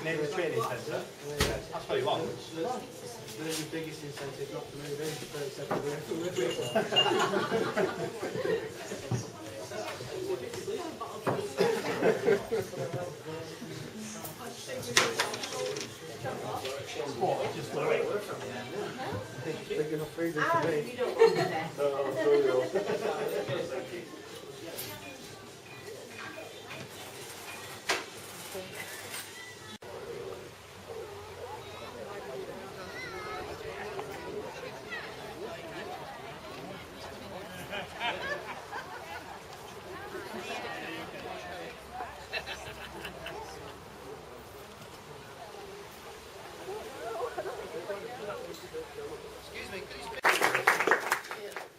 near the training centre. That's what he wants. There's the biggest incentive not to move in, 37 away. What? Just worry. Big enough freedom for me.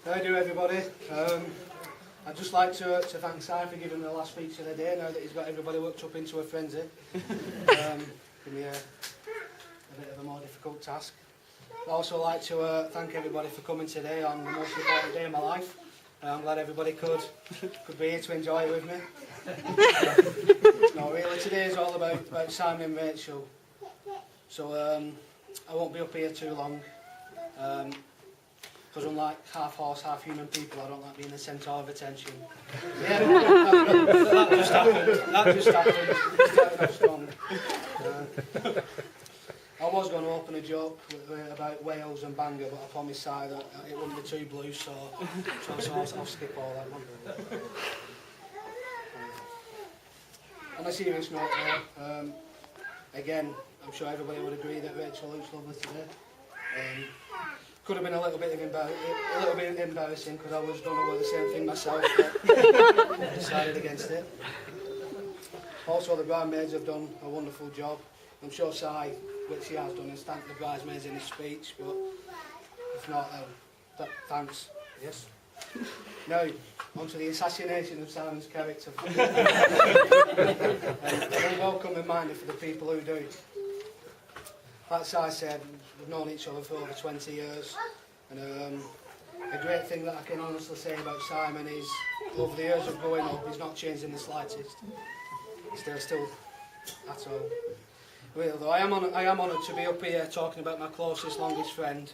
How do everybody? I'd just like to thank Si for giving me the last speech of the day, now that he's got everybody worked up into a frenzy. Give me a bit of a more difficult task. I'd also like to thank everybody for coming today on the most important day of my life. I'm glad everybody could be here to enjoy it with me. No, really, today is all about Simon and Rachel. So I won't be up here too long. Because unlike half horse, half human people, I don't like being the centre of attention. Yeah, that just happened. That just happened. Started off strong. I was going to open a joke about Wales and Bangor, but I promised Si that it wouldn't be too blue, so I'll skip all that one. On a serious note, again, I'm sure everybody would agree that Rachel looks lovely today. Could have been a little bit embarrassing because I was going to wear the same thing myself, but decided against it. Also, the bridesmaids have done a wonderful job. I'm sure Si, which he has done, has thanked the bridesmaids in his speech, but if not, thanks. Yes. Now, on to the assassination of Simon's character. And a welcome reminder for the people who do. Like Si said, we've known each other for over 20 years, and a great thing that I can honestly say about Simon is, over the years of growing up, he's not changed in the slightest. He's still at all. Really though, I am honoured to be up here talking about my closest, longest friend,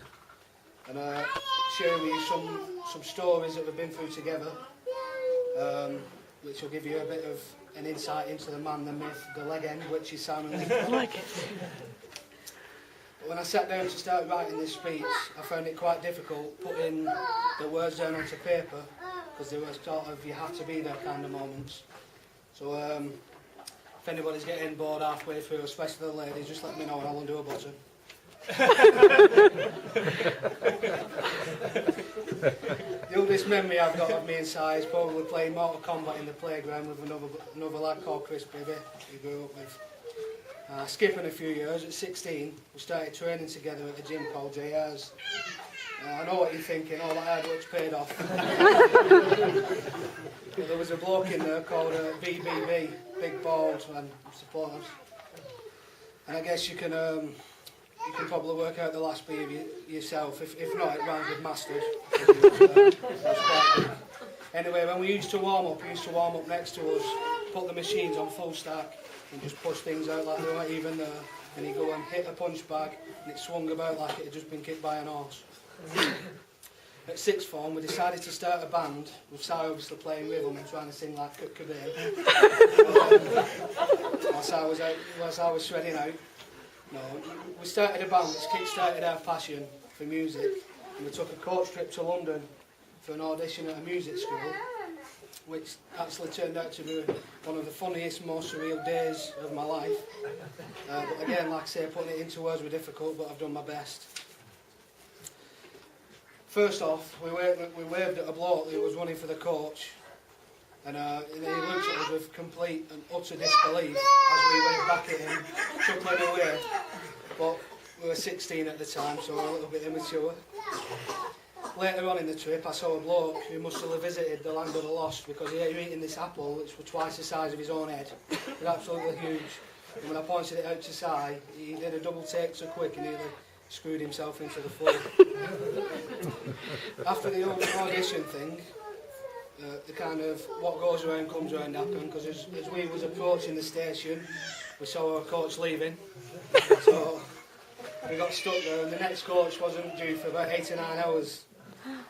and sharing with you some stories that we've been through together, which will give you a bit of an insight into the man, the myth, the legend, which is Simon Lee. I like it. When I sat down to start writing this speech, I found it quite difficult putting the words down onto paper, because they were sort of, you have to be there kind of moments. So if anybody's getting bored halfway through, especially the ladies, just let me know and I'll undo a button. The oldest memory I've got of me and Si is probably playing Mortal Kombat in the playground with another lad called Chris Bibby, he grew up with. Skipping a few years, at 16, we started training together at a gym called JR's. I know what you're thinking, all that hard work's paid off. But there was a bloke in there called VBB, Big Bald and Supporters. And I guess you can probably work out the last B of yourself. If not, it rhymes with Mastered. Anyway, when we used to warm up, he used to warm up next to us, put the machines on full stack, and just push things out like they weren't even there. And he'd go and hit a punch bag, and it swung about like it had just been kicked by an horse. At sixth form, we decided to start a band, with Si obviously playing rhythm and trying to sing like Kurt Cobain. Whilst I was shredding out. No, we started a band which kick-started our passion for music, and we took a coach trip to London for an audition at a music school, which actually turned out to be one of the funniest, most surreal days of my life. But again, like I say, putting it into words was difficult, but I've done my best. First off, we waved at a bloke who was running for the coach, and he looked at us with complete and utter disbelief as we waved back at him, chuckling away. But we were 16 at the time, so we were a little bit immature. Later on in the trip, I saw a bloke who must have visited the land of the lost, because he had eaten this apple, which was twice the size of his own head. It was absolutely huge. And when I pointed it out to Si, he did a double take so quick and nearly screwed himself into the floor. After the audition thing, the kind of what goes around comes around happened, because as we was approaching the station, we saw our coach leaving, so we got stuck there, and the next coach wasn't due for about 8 or 9 hours.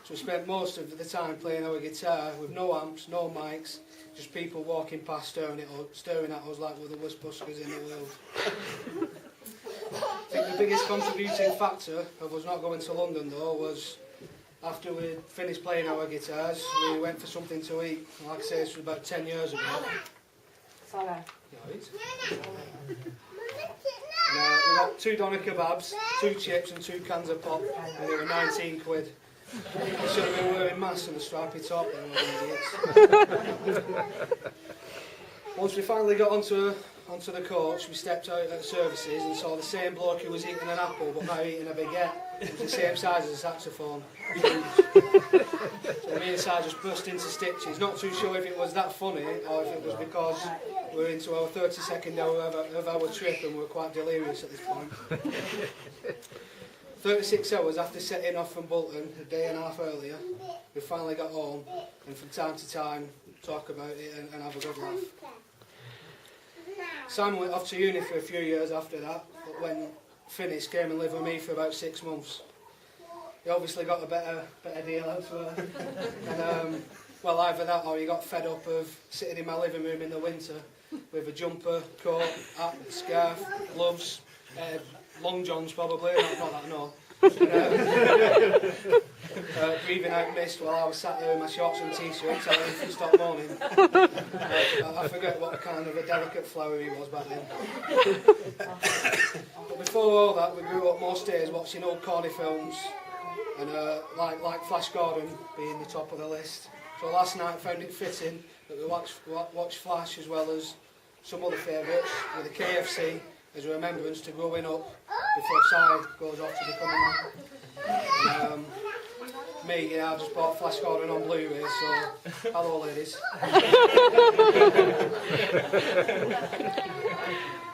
So we spent most of the time playing our guitar with no amps, no mics, just people walking past staring at us like we're the worst buskers in the world. I think the biggest contributing factor of us not going to London though was after we finished playing our guitars, we went for something to eat. Like I say, this was about 10 years ago. Sorry. We got 2 doner kebabs, 2 chips and 2 cans of pop, and they were 19 quid. We should have been wearing masks and a stripy top, then we were idiots. Once we finally got onto the coach, we stepped out at services and saw the same bloke who was eating an apple but now eating a baguette. It was the same size as a saxophone. So me and Si just burst into stitches, not too sure if it was that funny or if it was because we were into our 32nd hour of our trip and we were quite delirious at this point. 36 hours after setting off from Bolton a day and a half earlier, we finally got home and from time to time talk about it and have a good laugh. Simon went off to uni for a few years after that, but when finished came and lived with me for about 6 months. He obviously got a better deal elsewhere. And well, either that or he got fed up of sitting in my living room in the winter with a jumper, coat, hat, scarf, gloves, long johns probably, not that no. Breathing out mist while I was sat there in my shorts and t-shirt telling him to stop moaning. I forget what kind of a delicate flower he was back then. But before all that, we grew up most days watching old corny films, and like Flash Gordon being the top of the list. So last night found it fitting that we watched Flash as well as some other favourites, with the KFC as a remembrance to growing up before Si goes off to become a man. Me, yeah, I just bought Flash Gordon on Blu-ray, so hello ladies.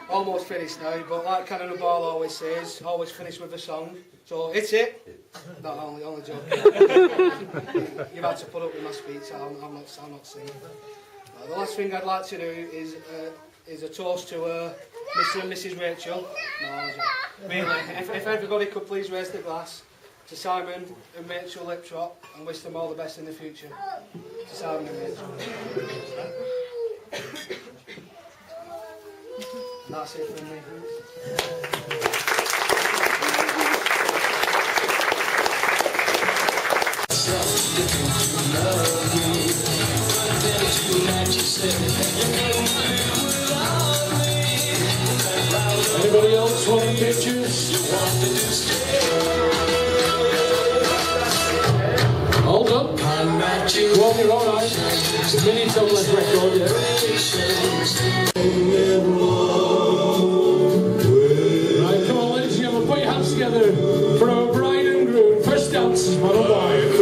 Almost finished now, but like Canon Ball always says, always finish with a song. So hit it. No, only joking. You've had to put up with my speech, I'm not singing. The last thing I'd like to do is a toast to Mr. and Mrs. Rachel. No, really, if everybody could please raise the glass to Simon and Rachel Liptrot and wish them all the best in the future. To Simon and Rachel. That's it from me. Anybody else want pictures? Hold up. Well, you're all right. Mini Topless record, yeah. Right, come on, ladies and gentlemen, put your hands together for our bride and groom. First dance, man and wife.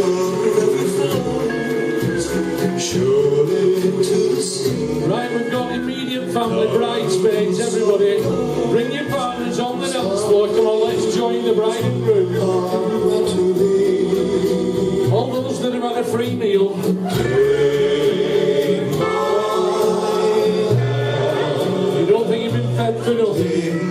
Right, we've got immediate family, bridesmaids, everybody. Bring your partners on the dance floor. Come on, let's join the bride and groom. All those that have had a free meal. You don't think you've been fed for nothing?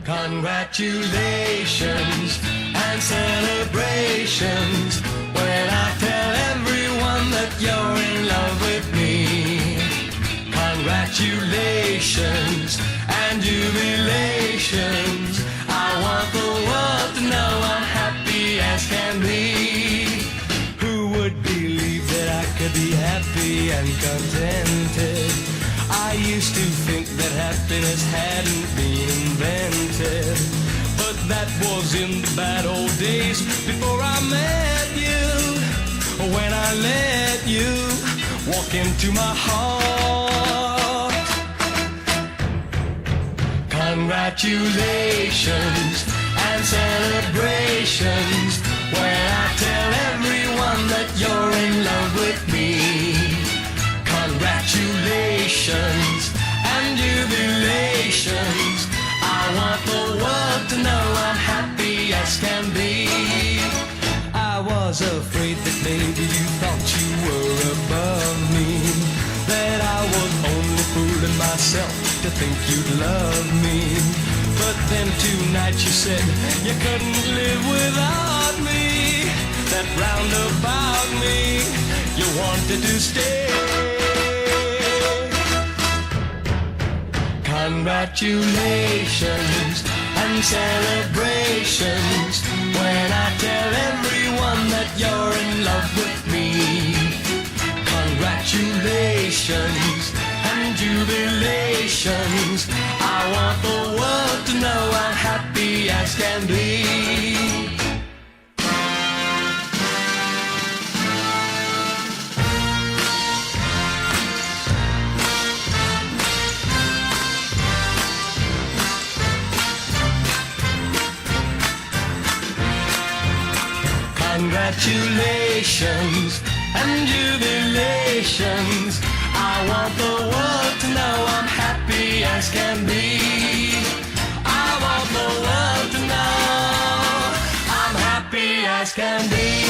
Congratulations and celebrations when I tell everyone that you're in love with me. Congratulations and jubilations. I want the world to know I'm happy. contented. I used to think that happiness hadn't been invented, but that was in the bad old days before I met you. When I let you walk into my heart. Congratulations and celebrations when I tell everyone that you're in love with me. Congratulations and jubilations. I want the world to know I'm happy as can be. I was afraid that maybe you thought you were above me, that I was only fooling myself to think you'd love me. But then tonight you said you couldn't live without me, that round about me you wanted to stay. Congratulations and celebrations when I tell everyone that you're in love with me. Congratulations and jubilations. I want the world to know I'm happy as can be. Congratulations and jubilations. I want the world to know I'm happy as can be. I want the world to know I'm happy as can be.